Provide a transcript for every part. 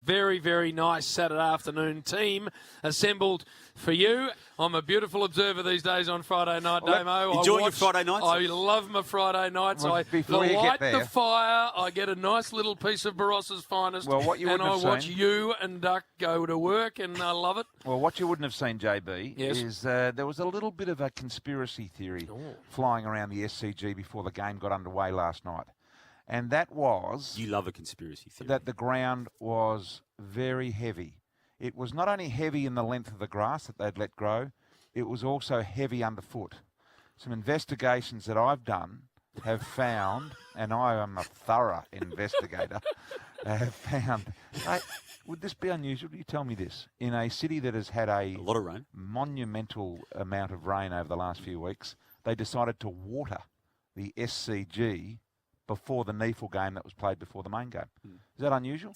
very, very nice Saturday afternoon team assembled for you. I'm a beautiful observer these days on Friday night, Damo. Enjoying your Friday nights? I love my Friday nights. Well, I before you light get there, the fire. I get a nice little piece of Barossa's finest. Well, what you and wouldn't I have watch seen- you and Duck go to work, and I love it. Well, what you wouldn't have seen, JB, Yes. is there was a little bit of a conspiracy theory flying around the SCG before the game got underway last night. And that was You love a conspiracy theory. that the ground was very heavy. It was not only heavy in the length of the grass that they'd let grow, it was also heavy underfoot. Some investigations that I've done have found, and I am a thorough investigator, have found... would this be unusual? You tell me this. In a city that has had a lot of rain, monumental amount of rain over the last few weeks, they decided to water the SCG before the NEFL game that was played before the main game. Is that unusual?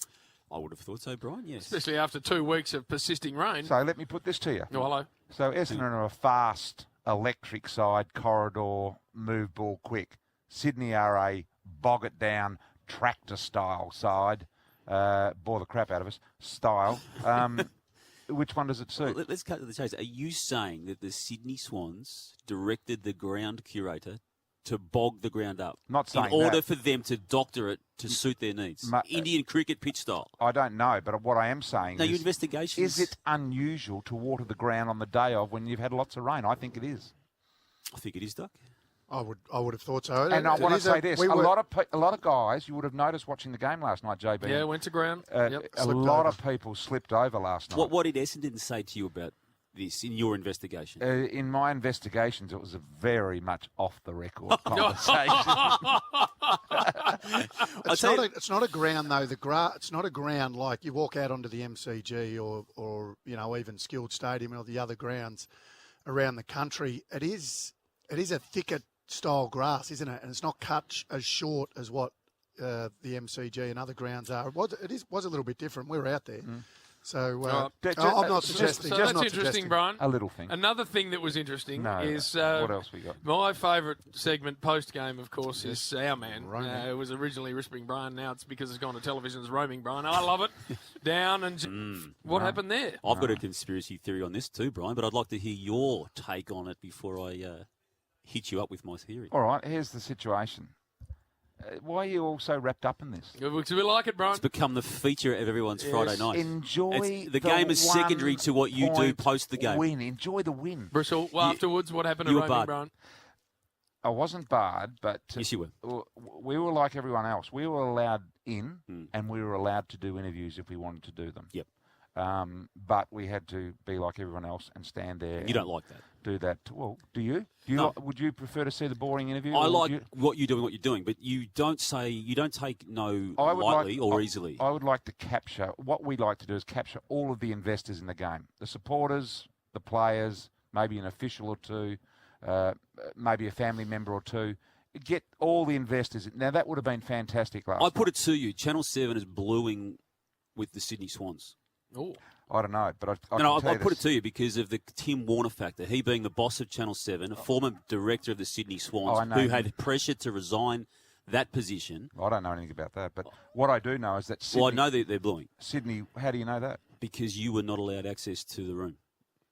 I would have thought so, Brian, yes. Especially after 2 weeks of persisting rain. So let me put this to you. Oh, hello. So Essendon are a fast, electric side, corridor, move ball quick. Sydney are a bog-it-down, tractor-style side, bore the crap out of us, style. Which one does it suit? Well, let's cut to the chase. Are you saying that the Sydney Swans directed the ground curator to bog the ground up Not saying in order that. for them to doctor it to suit their needs? Indian cricket pitch style. I don't know, but what I am saying No, your is... investigations... Is it unusual to water the ground on the day of when you've had lots of rain? I think it is. I think it is, Duck. I would have thought so. And I want to say this: a lot of guys, you would have noticed watching the game last night, JB. Yeah, went to ground. A lot of people slipped over last night. What did Essendon say to you about this in your investigation? In my investigations, it was a very much off the record conversation. It's not a ground though. It's not a ground like you walk out onto the MCG or even Skilled Stadium or the other grounds around the country. It is a thicker style grass, isn't it? And it's not cut as short as what the MCG and other grounds are. It was a little bit different. We were out there. So I'm not suggesting. So just that's not interesting, suggesting. Brian. A little thing. Another thing that was interesting is... what else we got? My favourite segment post-game, of course, is Our Man. It was originally Risping Brian. Now it's because it's gone to television as Roaming Brian. I love it. Down and... What happened there? I've got a conspiracy theory on this too, Brian, but I'd like to hear your take on it before I hit you up with my theory. All right, here's the situation. Why are you all so wrapped up in this? Because we like it, Brian. It's become the feature of everyone's Friday night. Enjoy the game is secondary to what you do post the game. Win. Enjoy the win. Bristol, afterwards, what happened to you were Roaming barred. Brian? I wasn't barred, but yes, you were. We were like everyone else. We were allowed in, and we were allowed to do interviews if we wanted to do them. Yep. But we had to be like everyone else and stand there. You don't like that. Do that. Well, do you? No. Would you prefer to see the boring interview? I like what you're doing, but you don't take no lightly or easily. I would like to capture, what we like to do is capture all of the investors in the game. The supporters, the players, maybe an official or two, maybe a family member or two. Get all the investors. Now, that would have been fantastic last night. I put it to you, Channel 7 is bluing with the Sydney Swans. Oh. I don't know, but I put it to you because of the Tim Warner factor. He being the boss of Channel 7, a former director of the Sydney Swans, who had pressure to resign that position. I don't know anything about that, but what I do know is that Sydney... Well, I know that they're bluing. Sydney, how do you know that? Because you were not allowed access to the room.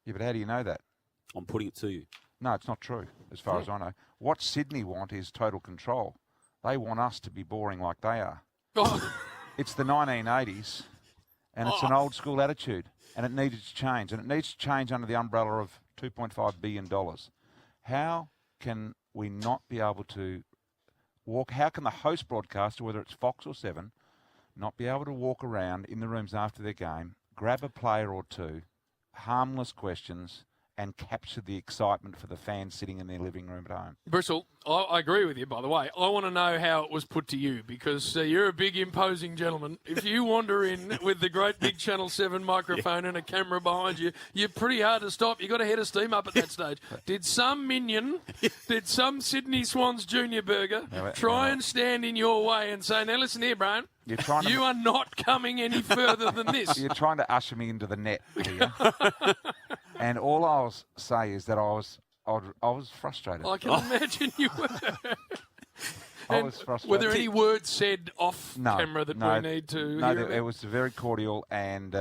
Yeah, but how do you know that? I'm putting it to you. No, it's not true, as far as I know. What Sydney want is total control. They want us to be boring like they are. It's the 1980s, and it's an old school attitude, and it needs to change. And it needs to change under the umbrella of $2.5 billion. How can we not be able to walk? How can the host broadcaster, whether it's Fox or 7, not be able to walk around in the rooms after their game, grab a player or two, harmless questions, and capture the excitement for the fans sitting in their living room at home? Bristol, I agree with you, by the way. I want to know how it was put to you because you're a big, imposing gentleman. If you wander in with the great big Channel 7 microphone and a camera behind you, you're pretty hard to stop. You've got a head of steam up at that stage. Did some minion, did some Sydney Swans Junior Burger try and stand in your way and say, now listen here, Brian, you are not coming any further than this? You're trying to usher me into the net here. And all I'll say is that I was frustrated. I can imagine you were. I was frustrated. Were there any words said off camera that we need to hear about? It was very cordial, and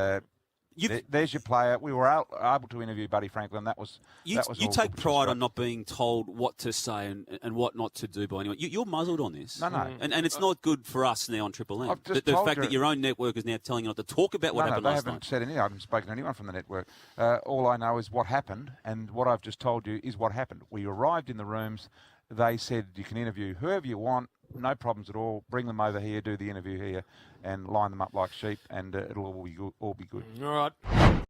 there's your player. We were able to interview Buddy Franklin. That was you take pride on not being told what to say and what not to do by anyone. You're muzzled on this. No. And it's not good for us now on Triple M. The fact that your own network is now telling you not to talk about what happened last night. They haven't said anything. I haven't spoken to anyone from the network. All I know is what happened, and what I've just told you is what happened. We arrived in the rooms. They said you can interview whoever you want, no problems at all. Bring them over here, do the interview here, and line them up like sheep, and it'll all be good. All right.